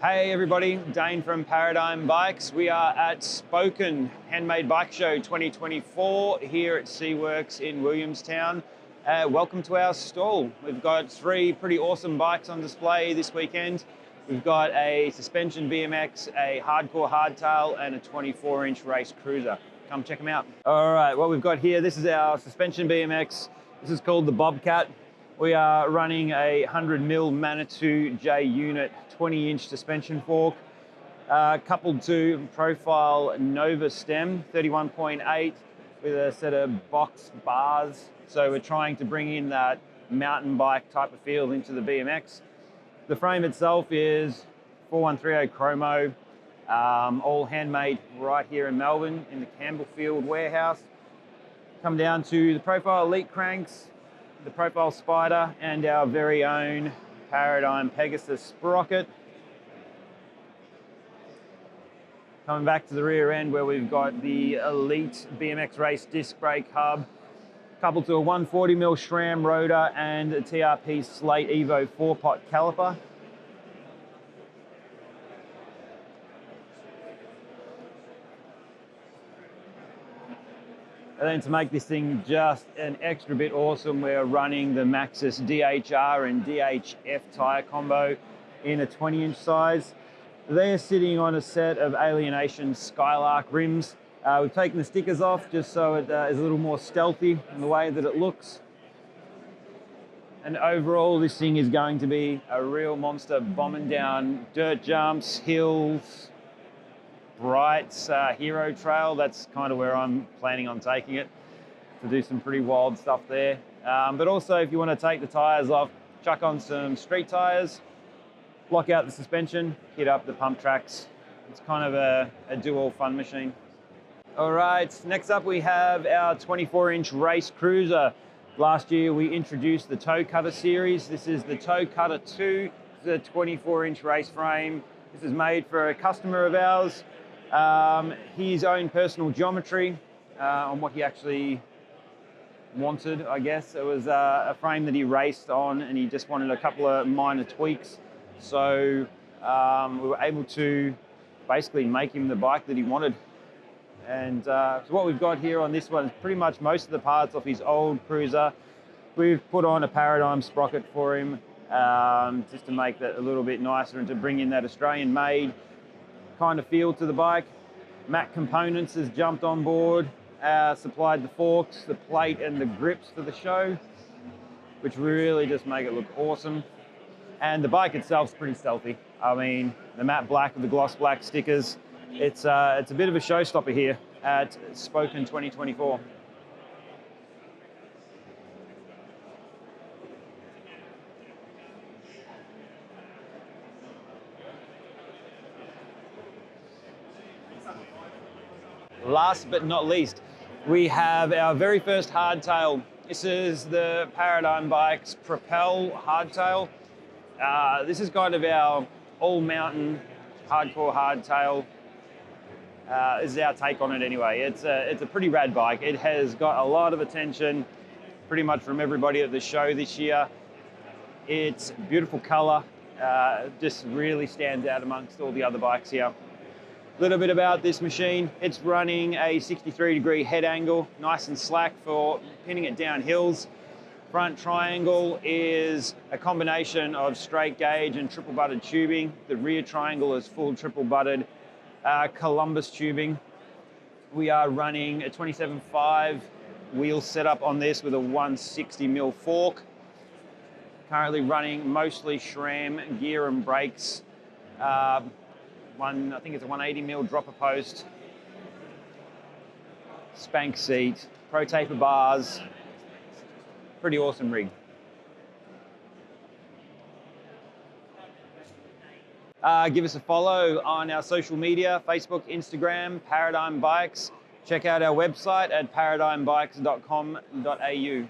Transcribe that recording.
Hey everybody, Dane from Paradigm Bikes. We are at Spoken Handmade Bike Show 2024 here at Seaworks in Williamstown. Welcome to our stall. We've got three pretty awesome bikes on display this weekend. We've got a suspension BMX, a hardcore hardtail, and a 24-inch race cruiser. Come check them out. All right, what we've got here, this is our suspension BMX. This is called the Bobcat. We are running a 100mm Manitou J unit 20-inch suspension fork, coupled to Profile Nova stem 31.8 with a set of box bars. So we're trying to bring in that mountain bike type of feel into the BMX. The frame itself is 4130 chromo, all handmade right here in Melbourne in the Campbellfield warehouse. Come down to the Profile Elite cranks, the Profile Spider, and our very own Paradigm Pegasus sprocket. Coming back to the rear end where we've got the Elite BMX Race disc brake hub, coupled to a 140mm SRAM rotor and a TRP Slate Evo 4-pot caliper. And then to make this thing just an extra bit awesome, we're running the Maxxis DHR and DHF tyre combo in a 20-inch size. They're sitting on a set of Alienation Skylark rims. We've taken the stickers off just so it is a little more stealthy in the way that it looks. And overall, this thing is going to be a real monster, bombing down dirt jumps, hills, Bright's Hero Trail. That's kind of where I'm planning on taking it, to do some pretty wild stuff there. But also, if you want to take the tires off, chuck on some street tires, lock out the suspension, hit up the pump tracks. It's kind of a dual fun machine. All right, next up we have our 24-inch race cruiser. Last year we introduced the Toe Cutter series. This is the Toe Cutter 2. It's a 24-inch race frame. This is made for a customer of ours. His own personal geometry on what he actually wanted, I guess. It was a frame that he raced on and he just wanted a couple of minor tweaks. So we were able to basically make him the bike that he wanted. And so what we've got here on this one is pretty much most of the parts off his old cruiser. We've put on a Paradigm sprocket for him just to make that a little bit nicer and to bring in that Australian made kind of feel to the bike. Mac Components has jumped on board, supplied the forks, the plate and the grips for the show, which really just make it look awesome. And the bike itself is pretty stealthy. I mean, the matte black with the gloss black stickers, it's a bit of a showstopper here at Spoken 2024. Last but not least, we have our very first hardtail. This is the Paradigm Bikes Propel hardtail. This is kind of our all-mountain hardcore hardtail. This is our take on it anyway. It's a pretty rad bike. It has got a lot of attention pretty much from everybody at the show this year. It's beautiful color, just really stands out amongst all the other bikes here. A little bit about this machine. It's running a 63-degree head angle, nice and slack for pinning it down hills. Front triangle is a combination of straight gauge and triple butted tubing. The rear triangle is full triple butted Columbus tubing. We are running a 27.5 wheel setup on this with a 160mm fork. Currently running mostly SRAM gear and brakes. I think it's a 180mm dropper post, spank seat, pro taper bars. Pretty awesome rig. Give us a follow on our social media, Facebook, Instagram, Paradigm Bikes. Check out our website at paradigmbikes.com.au.